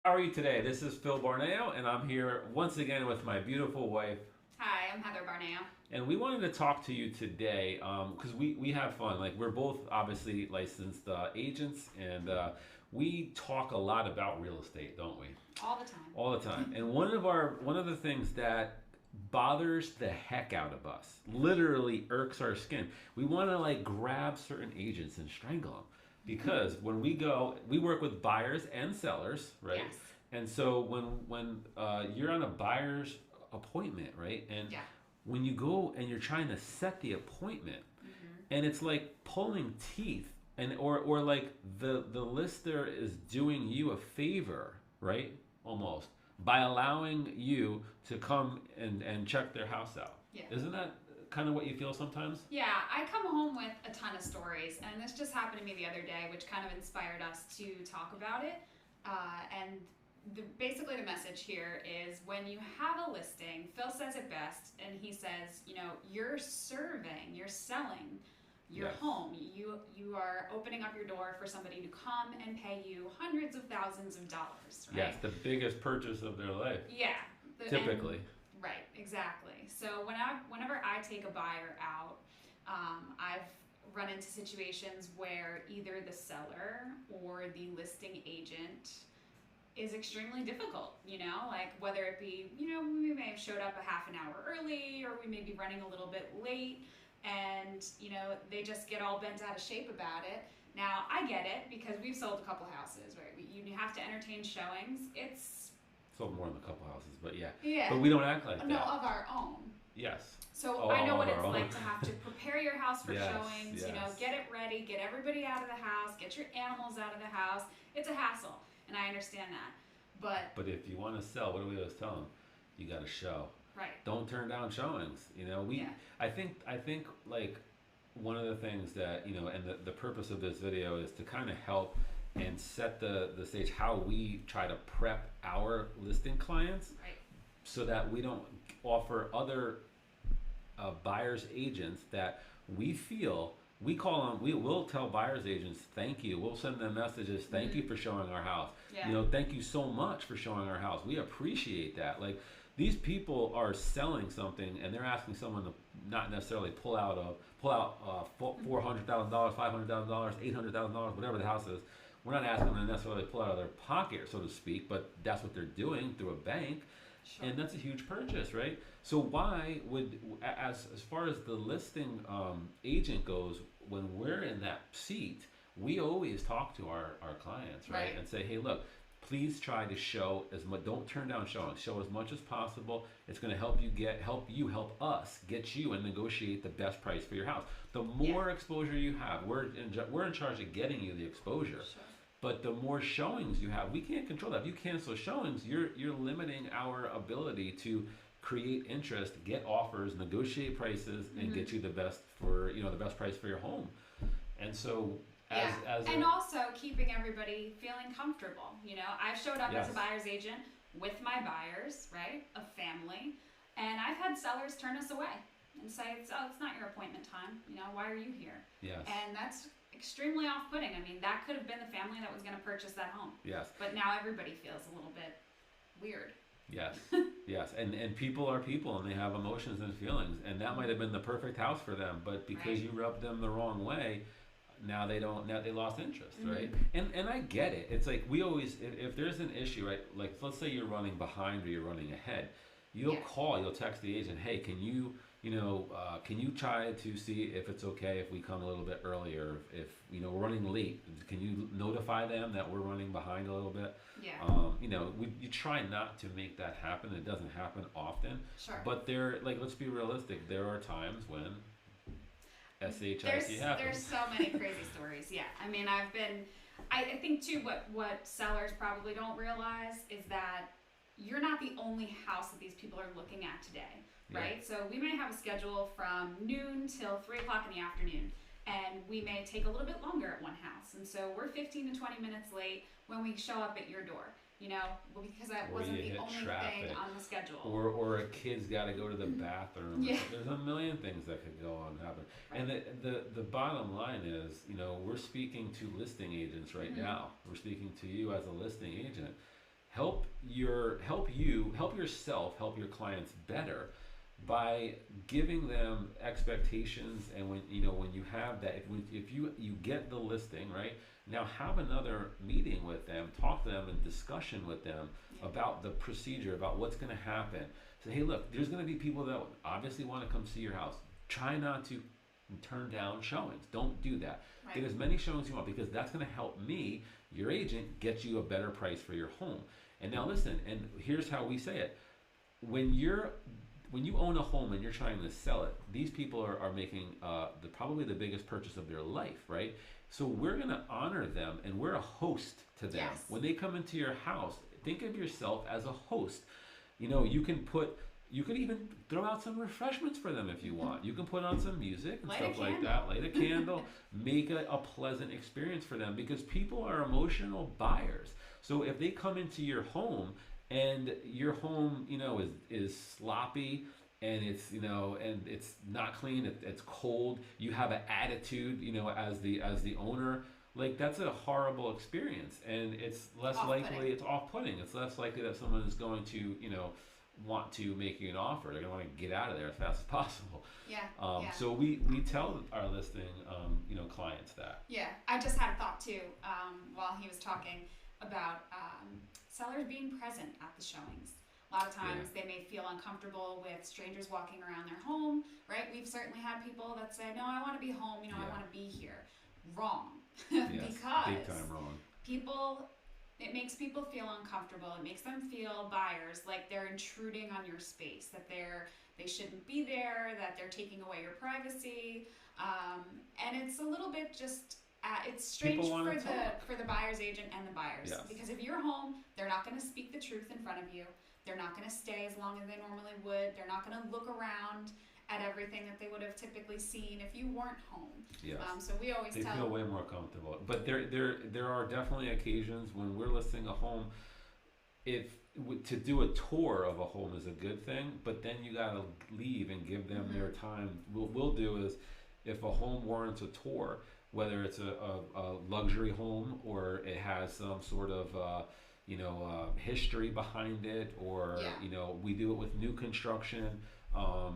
How are you today? This is Phil Barneo, and I'm here once again with my beautiful wife. Hi, I'm Heather Barneo. And we wanted to talk to you today because we have fun. Like, we're both obviously licensed agents, and we talk a lot about real estate, don't we? All the time. All the time. And one of the things that bothers the heck out of us, literally irks our skin. We want to like grab certain agents and strangle them because when we go, we work with buyers and sellers, right? Yes. And so when you're on a buyer's appointment, right? And Yeah. when you go and you're trying to set the appointment, and it's like pulling teeth, and or like the lister is doing you a favor, right? Almost by allowing you to come and check their house out. Yeah. Isn't that kind of what you feel sometimes? Yeah, I come home with a ton of stories, and this just happened to me the other day, which kind of inspired us to talk about it. And basically, the message here is when you have a listing, Phil says it best, and he says, you're serving, you're selling your Yes. home. You are opening up your door for somebody to come and pay you hundreds of thousands of dollars, right? Yes, the biggest purchase of their life, Yeah. typically. Right, exactly. So whenever I take a buyer out, I've run into situations where either the seller or the listing agent is extremely difficult, like whether it be, we may have showed up a half an hour early or we may be running a little bit late and, they just get all bent out of shape about it. Now, I get it because we've sold a couple houses, right? You have to entertain showings. It's, Sold more than a couple houses, but yeah. yeah, But we don't act like no, that. of our own. Yes. So Oh, I know all what of our it's own. like to have to prepare your house for Yes, showings, yes. get it ready, get everybody out of the house, get your animals out of the house. It's a hassle, and I understand that. But, But if you want to sell, what do we always tell them? You got to show. right, Don't turn down showings. yeah, I think like one of the things that and the purpose of this video is to kind of help and set the stage how we try to prep our listing clients right, so that we don't offer other buyers agents that we feel we call them. We will tell buyers agents thank you. We'll send them messages, thank you for showing our house. yeah, Thank you so much for showing our house. We appreciate that. Like, these people are selling something and they're asking someone to not necessarily pull out $400,000, $500,000, $800,000, whatever the house is. We're not asking them to necessarily pull out of their pocket, so to speak, but that's what they're doing through a bank, sure, and that's a huge purchase, right? So why would, as far as the listing agent goes, when we're in that seat, we always talk to our clients, right? right, And say, hey, look, please try to show as much. Don't turn down showing. Show as much as possible. It's going to help us get you and negotiate the best price for your house. The yeah, more exposure you have, we're in charge of getting you the exposure. sure, But the more showings you have, we can't control that. If you cancel showings, you're limiting our ability to create interest, get offers, negotiate prices, and get you the best price for your home. And so, yeah. as And a also keeping everybody feeling comfortable. I've showed up as yes, a buyer's agent with my buyers, right, a family, and I've had sellers turn us away and say, it's not your appointment time. Why are you here? yes, And that's extremely off-putting. I mean, that could have been the family that was going to purchase that home, yes, but now everybody feels a little bit weird. yes, yes. And people are people, and they have emotions and feelings, and that might have been the perfect house for them, but because Right. you rubbed them the wrong way, now they don't. Now they lost interest, right? Mm-hmm. And I get it. It's like we always, if there's an issue, right? Like, let's say you're running behind or you're running ahead, Yeah. you'll text the agent, hey, can you try to see if it's okay if we come a little bit earlier? If we're running late, can you notify them that we're running behind a little bit? Yeah. You try not to make that happen. It doesn't happen often, Sure. but let's be realistic. There are times when shit There's happens. so many crazy stories. Yeah. I mean, I think too what sellers probably don't realize is that you're not the only house that these people are looking at today, Yeah. right? So we may have a schedule from noon till 3 o'clock in the afternoon, and we may take a little bit longer at one house, and so we're 15 to 20 minutes late when we show up at your door. Because that Or wasn't you the hit only thing traffic, on the schedule. or a kid's got to go to the bathroom. Yeah. There's a million things that could go on happen. Right. And the bottom line is, we're speaking to listing agents right Mhm. now. We're speaking to you as a listing agent. help yourself, help your clients better by giving them expectations. And when you have that, if you get the listing right, now have another meeting with them, talk to them in discussion with them about the procedure, about what's going to happen. Say, hey, look, there's going to be people that obviously want to come see your house. Try not to turn down showings. Don't do that. Right. Get as many showings you want, because that's going to help me, your agent, get you a better price for your home. And now listen, and here's how we say it. When you own a home and you're trying to sell it, these people are making probably the biggest purchase of their life, right? So we're going to honor them, and we're a host to them. Yes. When they come into your house, think of yourself as a host. You can even throw out some refreshments for them if you want. You can put on some music and stuff like that. Light a candle. Make a pleasant experience for them, because people are emotional buyers. So if they come into your home and your home, is sloppy, and it's not clean, it's cold, you have an attitude, as the owner, like, that's a horrible experience, and it's less likely, it's off-putting. It's less likely that someone is going to, want to make you an offer. They're going to want to get out of there as fast as possible. Yeah. So we tell our listing, clients that. Yeah, I just had a thought too, while he was talking about sellers being present at the showings. A lot of times they may feel uncomfortable with strangers walking around their home, right? We've certainly had people that say, no, I want to be home, I want to be here. Wrong. Yes, Because big time wrong. It makes people feel uncomfortable. It makes them feel, buyers, like they're intruding on your space, that they shouldn't be there, that they're taking away your privacy. And it's a little bit just, it's strange for the buyer's agent and the buyers. Yes. Because if you're home, they're not going to speak the truth in front of you. They're not going to stay as long as they normally would. They're not going to look around at everything that they would have typically seen if you weren't home. Yes. So we always they feel way more comfortable. But there are definitely occasions when we're listing a home, to do a tour of a home is a good thing, but then you got to leave and give them their time. What we'll do is, if a home warrants a tour, whether it's a luxury home or it has some sort of history behind it, or we do it with new construction.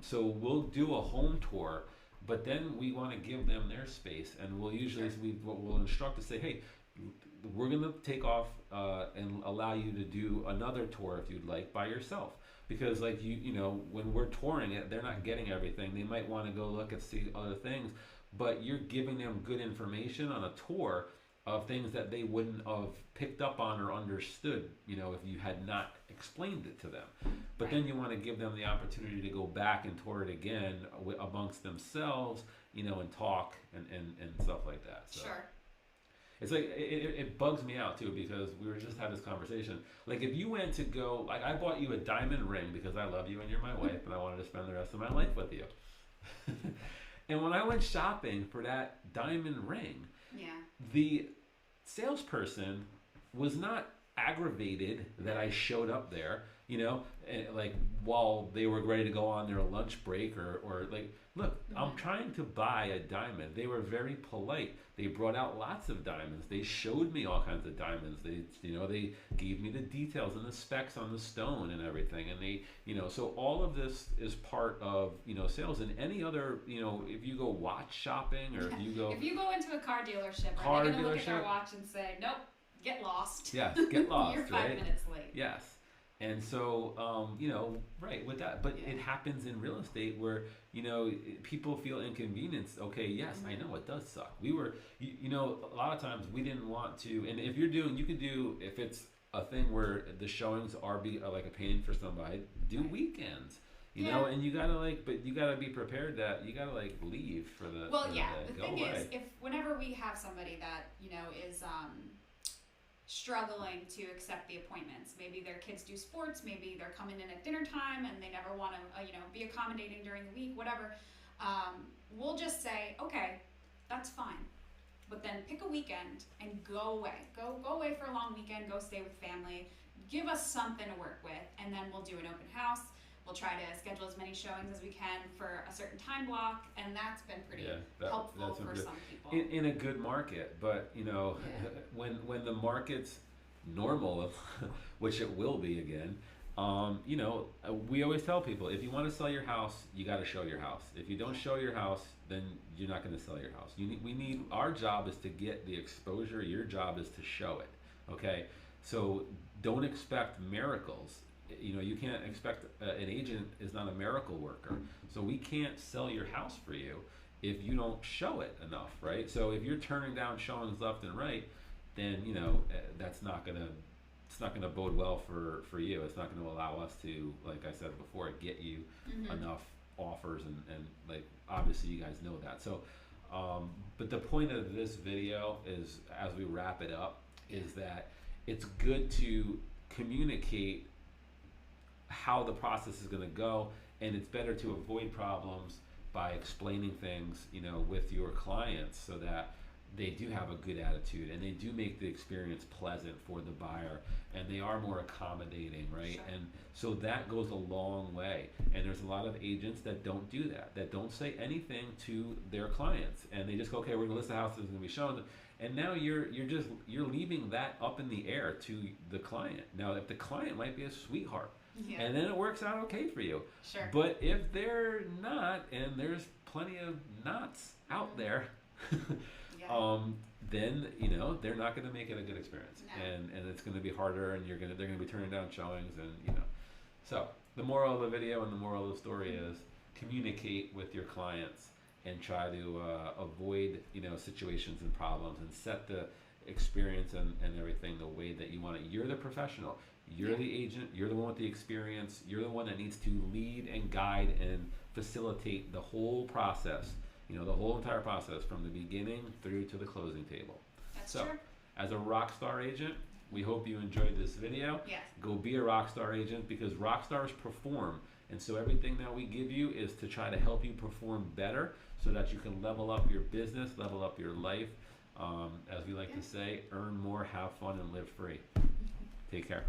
So we'll do a home tour, but then we want to give them their space, and we'll usually we'll instruct to say, hey, we're going to take off and allow you to do another tour if you'd like by yourself, because like when we're touring it, they're not getting everything. They might want to go look and see other things, but you're giving them good information on a tour of things that they wouldn't have picked up on or understood, if you had not explained it to them. But then you want to give them the opportunity to go back and tour it again amongst themselves, and talk and stuff like that. So Sure. It's like, it bugs me out too, because we were just having this conversation. Like, if you went to go, like, I bought you a diamond ring because I love you and you're my wife and I wanted to spend the rest of my life with you. And when I went shopping for that diamond ring, the salesperson was not aggravated that I showed up there, like while they were ready to go on their lunch break, or like, look, I'm trying to buy a diamond. They were very polite. They brought out lots of diamonds. They showed me all kinds of diamonds. They gave me the details and the specs on the stone and everything. And they, so all of this is part of, sales. And any other, if you go watch shopping, or if you go into a car dealership, are they going to look at their watch and say, nope, get lost? Yes, get lost. You're 5 minutes late. Yes. And so, right, with that, but it happens in real estate where, people feel inconvenienced. Okay, yes, I know it does suck. We were, a lot of times we didn't want to, and if you could do, if it's a thing where the showings are like a pain for somebody, do weekends. And you gotta but you gotta be prepared that you gotta leave for the. Well, for yeah. the The thing is, whenever we have somebody that is struggling to accept the appointments, maybe their kids do sports, maybe they're coming in at dinner time and they never want to, be accommodating during the week, whatever. We'll just say, okay, that's fine, but then pick a weekend and go away. Go away for a long weekend. Go stay with family. Give us something to work with, and then we'll do an open house. We'll try to schedule as many showings as we can for a certain time block, and that's been pretty helpful for some people. In a good market, but when the market's normal, which it will be again, we always tell people, if you want to sell your house, you got to show your house. If you don't show your house, then you're not going to sell your house. Our job is to get the exposure. Your job is to show it. Okay, so don't expect miracles. You can't expect an agent is not a miracle worker. So we can't sell your house for you if you don't show it enough, right? So if you're turning down showings left and right, then that's not gonna it's not gonna bode well for you. It's not gonna allow us to, like I said before, get you enough offers, and like obviously you guys know that. So, but the point of this video is, as we wrap it up, is that it's good to communicate how the process is going to go, and it's better to avoid problems by explaining things, with your clients, so that they do have a good attitude and they do make the experience pleasant for the buyer, and they are more accommodating, right? Sure. And so that goes a long way. And there's a lot of agents that don't do that don't say anything to their clients, and they just go, okay, we're going to list the house that's going to be shown. And now you're leaving that up in the air to the client. Now, if the client might be a sweetheart, and then it works out okay for you. Sure. But if they're not, and there's plenty of nots out there, then they're not going to make it a good experience, No. and it's going to be harder, and they're going to be turning down showings, and So the moral of the video and the moral of the story is communicate with your clients and try to avoid situations and problems, and set the experience and everything the way that you want it. You're the professional. You're the agent. You're the one with the experience. You're the one that needs to lead and guide and facilitate the whole process. The whole entire process from the beginning through to the closing table. That's so, true. as a rock star agent, we hope you enjoyed this video. Yes. Go be a rock star agent, because rock stars perform. And so everything that we give you is to try to help you perform better, so that you can level up your business, level up your life. As we like to say, earn more, have fun, and live free. Take care.